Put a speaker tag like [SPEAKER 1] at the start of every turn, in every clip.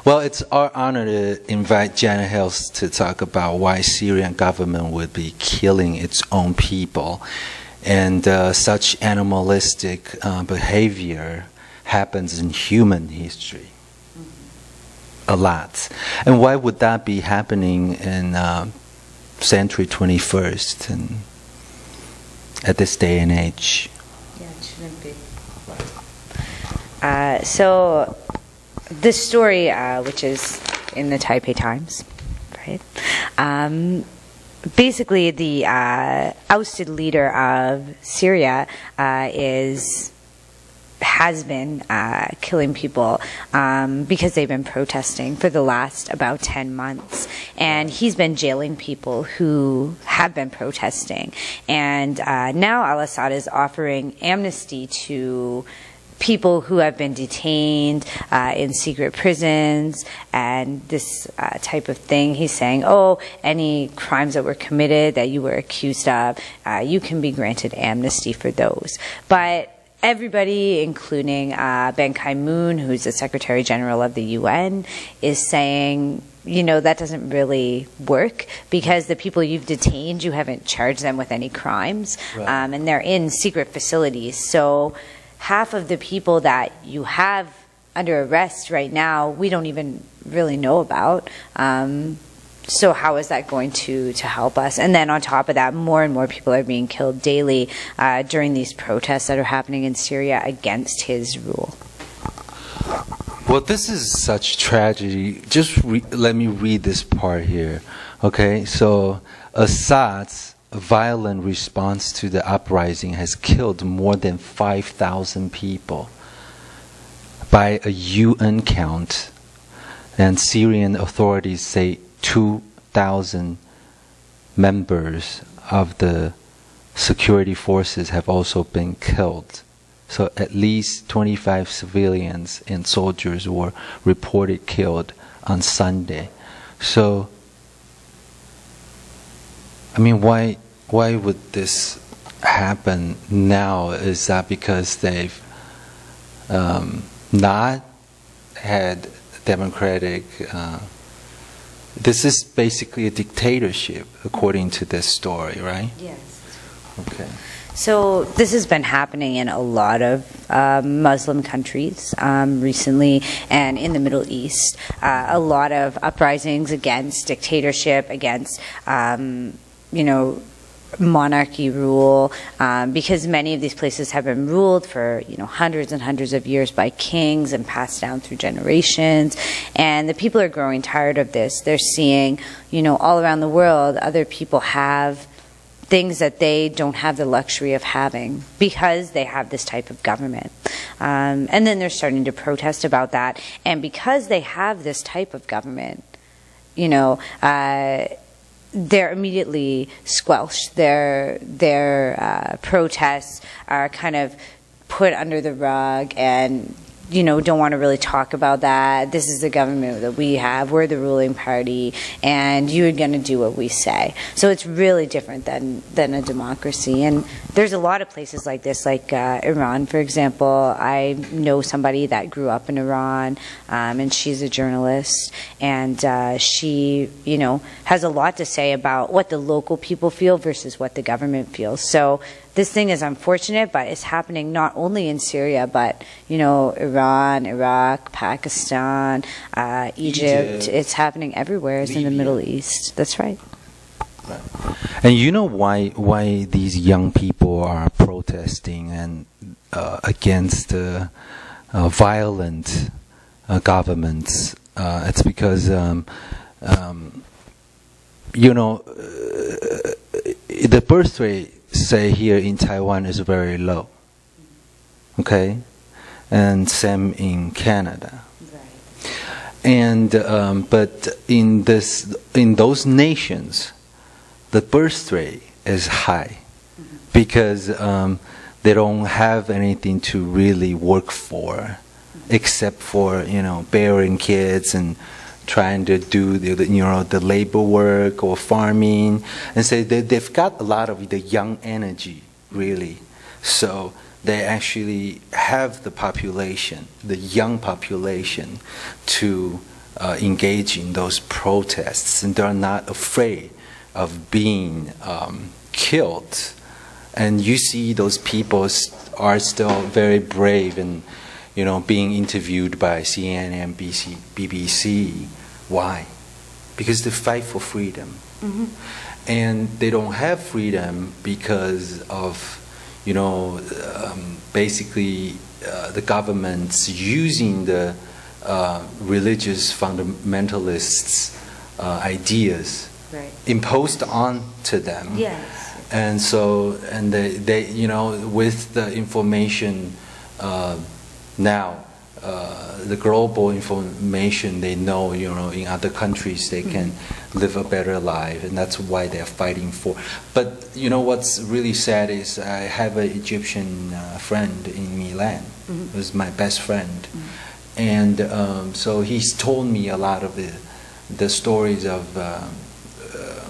[SPEAKER 1] Well, it's our honor to invite Janet Hales to talk about why Syrian government would be killing its own people. And such animalistic behavior happens in human history a lot. And why would that be happening in century 21st and at this day and age?
[SPEAKER 2] Yeah, it shouldn't be. So this story, which is in the Taipei Times, right? Basically, the ousted leader of Syria has been killing people because they've been protesting for the last about 10 months. And he's been jailing people who have been protesting. And now al-Assad is offering amnesty to people who have been detained in secret prisons and this type of thing. He's saying, oh, any crimes that were committed that you were accused of, you can be granted amnesty for those. But everybody, including Ban Ki-moon, who's the Secretary General of the UN, is saying, you know, that doesn't really work because the people you've detained, you haven't charged them with any crimes, right. And they're in secret facilities. So half of the people that you have under arrest right now, we don't even really know about. So how is that going to help us? And then on top of that, more and more people are being killed daily during these protests that are happening in Syria against his rule.
[SPEAKER 1] Well, this is such tragedy. Just let me read this part here. Okay, so Assad's violent response to the uprising has killed more than 5,000 people by a UN count, and Syrian authorities say 2,000 members of the security forces have also been killed. So at least 25 civilians and soldiers were reported killed on Sunday. So I mean, why would this happen now? Is that because they've not had democratic? This is basically a dictatorship, according to this story, right?
[SPEAKER 2] Yes.
[SPEAKER 1] Okay.
[SPEAKER 2] So this has been happening in a lot of Muslim countries recently, and in the Middle East. A lot of uprisings against dictatorship, against you know, monarchy rule, because many of these places have been ruled for, you know, hundreds and hundreds of years by kings and passed down through generations. And the people are growing tired of this. They're seeing, you know, all around the world, other people have things that they don't have the luxury of having because they have this type of government. And then they're starting to protest about that. And because they have this type of government, you know, they're immediately squelched. Their protests are kind of put under the rug, and you know, don't want to really talk about that. This is the government that we have. We're the ruling party, and you're going to do what we say. So it's really different than a democracy. And there's a lot of places like this, like Iran, for example. I know somebody that grew up in Iran, and she's a journalist, and she, you know, has a lot to say about what the local people feel versus what the government feels. So this thing is unfortunate, but it's happening not only in Syria, but, you know, Iran, Iraq, Pakistan, Egypt. It's happening everywhere. It's in the Middle East. That's right.
[SPEAKER 1] Right. And you know why these young people are protesting and against violent governments? It's because you know, the birth rate, say, here in Taiwan is very low, okay, and same in Canada. Right. And but in those nations, the birth rate is high because they don't have anything to really work for, except for, you know, bearing kids and trying to do the labor work or farming, and say they've got a lot of the young energy, really. So they actually have the population, the young population, to engage in those protests, and they're not afraid of being killed. And you see those people are still very brave and, you know, being interviewed by CNN, BBC. Why? Because they fight for freedom. Mm-hmm. And they don't have freedom because of, you know, basically the government's using the religious fundamentalists' ideas imposed on to them.
[SPEAKER 2] Yes.
[SPEAKER 1] And so, and they you know, with the information now, the global information, they know, you know, in other countries they can live a better life, and that's why they're fighting for. But you know what's really sad is I have an Egyptian friend in Milan, who's my best friend, and so he's told me a lot of the stories of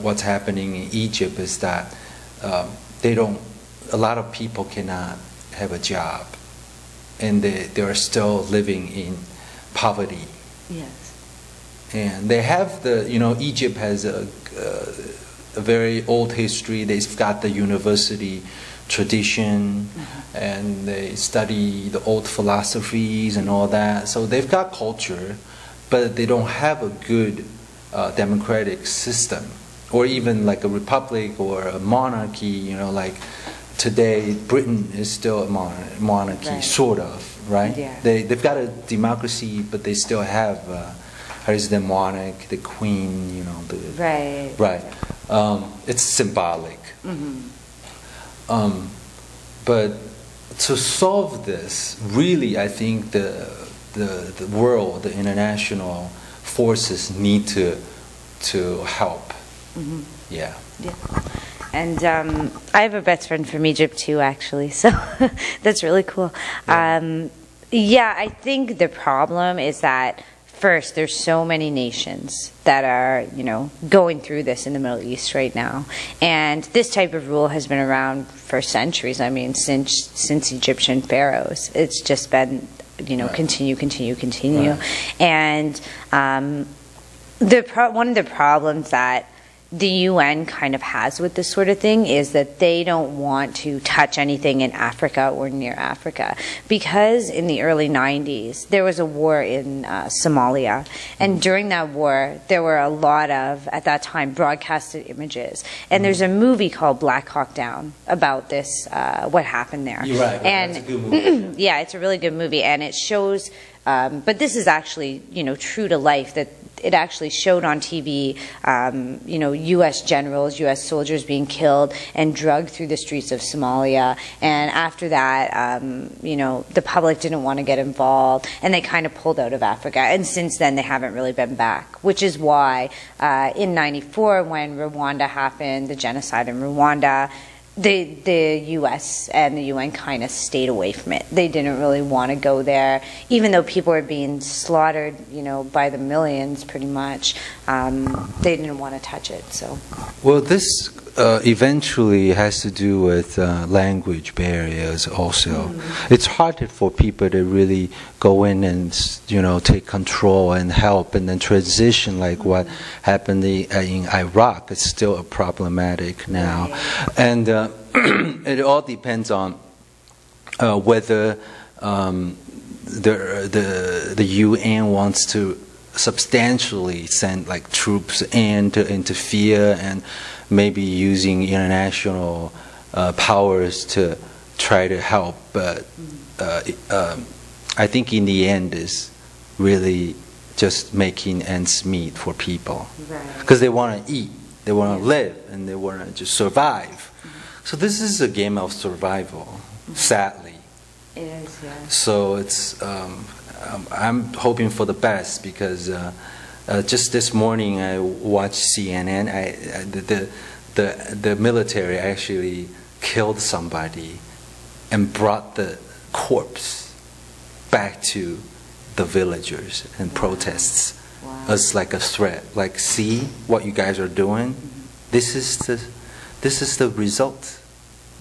[SPEAKER 1] what's happening in Egypt is that a lot of people cannot have a job, and they are still living in poverty.
[SPEAKER 2] Yes.
[SPEAKER 1] And they have you know, Egypt has a very old history. They've got the university tradition, and they study the old philosophies and all that. So they've got culture, but they don't have a good democratic system, or even like a republic or a monarchy. You know, like today, Britain is still a monarchy, sort of, right?
[SPEAKER 2] Yeah.
[SPEAKER 1] They've got a democracy, but they still have there's the monarch, the queen, you know. Right. It's symbolic. But to solve this, really, I think the world, the international forces need to help. Yeah.
[SPEAKER 2] And I have a best friend from Egypt too, actually, so that's really cool. Yeah, I think the problem is that first, there's so many nations that are, you know, going through this in the Middle East right now, and this type of rule has been around for centuries. I mean, since Egyptian pharaohs, it's just been, you know, continue, and one of the problems that the UN kind of has with this sort of thing is that they don't want to touch anything in Africa or near Africa, because in the early 90s there was a war in Somalia, and during that war there were a lot of, at that time, broadcasted images, and there's a movie called Black Hawk Down about this, what happened there.
[SPEAKER 1] You're right,
[SPEAKER 2] and
[SPEAKER 1] that's a good movie.
[SPEAKER 2] Yeah, it's a really good movie, and it shows, but this is actually, you know, true to life, that it actually showed on TV, you know, U.S. generals, U.S. soldiers being killed and drugged through the streets of Somalia. And after that, you know, the public didn't want to get involved, and they kind of pulled out of Africa. And since then, they haven't really been back, which is why in '94, when Rwanda happened, the genocide in Rwanda, the U.S. and the UN kind of stayed away from it. They didn't really want to go there, even though people were being slaughtered, you know, by the millions, pretty much. They didn't want to touch it. So,
[SPEAKER 1] well, this eventually has to do with language barriers. Also, it's hard for people to really go in and, you know, take control and help, and then transition, like what happened in Iraq. It's still problematic now, and it all depends on whether the UN wants to substantially send like troops in to interfere, and maybe using international powers to try to help. But I think in the end is really just making ends meet for people, because they want to eat, they want to live, and they want to just survive. So this is a game of survival, sadly.
[SPEAKER 2] it is, yeah.
[SPEAKER 1] So it's I'm hoping for the best, because just this morning I watched CNN. The military actually killed somebody and brought the corpse back to the villagers and protests as like a threat. Like, see what you guys are doing? This is the result.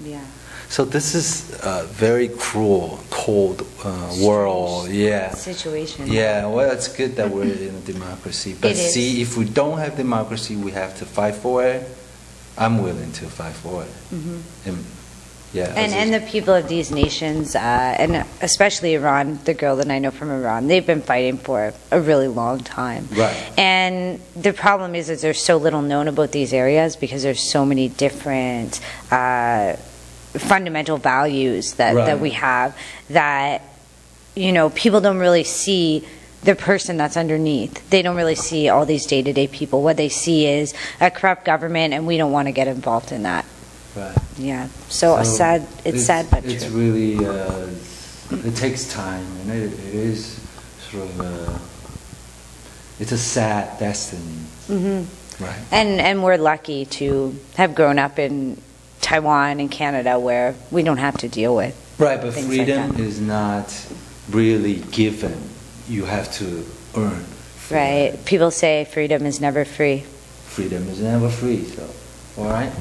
[SPEAKER 2] Yeah.
[SPEAKER 1] So this is very cruel, cold world. Yeah.
[SPEAKER 2] Situation.
[SPEAKER 1] Yeah. Well, it's good that we're in a democracy. But
[SPEAKER 2] It is.
[SPEAKER 1] see, if we don't have democracy, we have to fight for it. I'm willing to fight for it. And, yeah.
[SPEAKER 2] And the people of these nations, and especially Iran, the girl that I know from Iran, they've been fighting for a really long time.
[SPEAKER 1] Right.
[SPEAKER 2] And the problem is that there's so little known about these areas because there's so many different fundamental values that we have that, you know, people don't really see the person that's underneath. They don't really see all these day-to-day people. What they see is a corrupt government, and we don't want to get involved in that.
[SPEAKER 1] Right.
[SPEAKER 2] Yeah. So sad. It's sad, but
[SPEAKER 1] it's
[SPEAKER 2] true.
[SPEAKER 1] really it takes time, and it is sort of it's a sad destiny. Right.
[SPEAKER 2] And we're lucky to have grown up in Taiwan and Canada where we don't have to deal with
[SPEAKER 1] Right, but
[SPEAKER 2] things
[SPEAKER 1] freedom
[SPEAKER 2] like that.
[SPEAKER 1] is not really given. You have to earn.
[SPEAKER 2] Right. People say freedom is never free.
[SPEAKER 1] Freedom is never free. So, all right.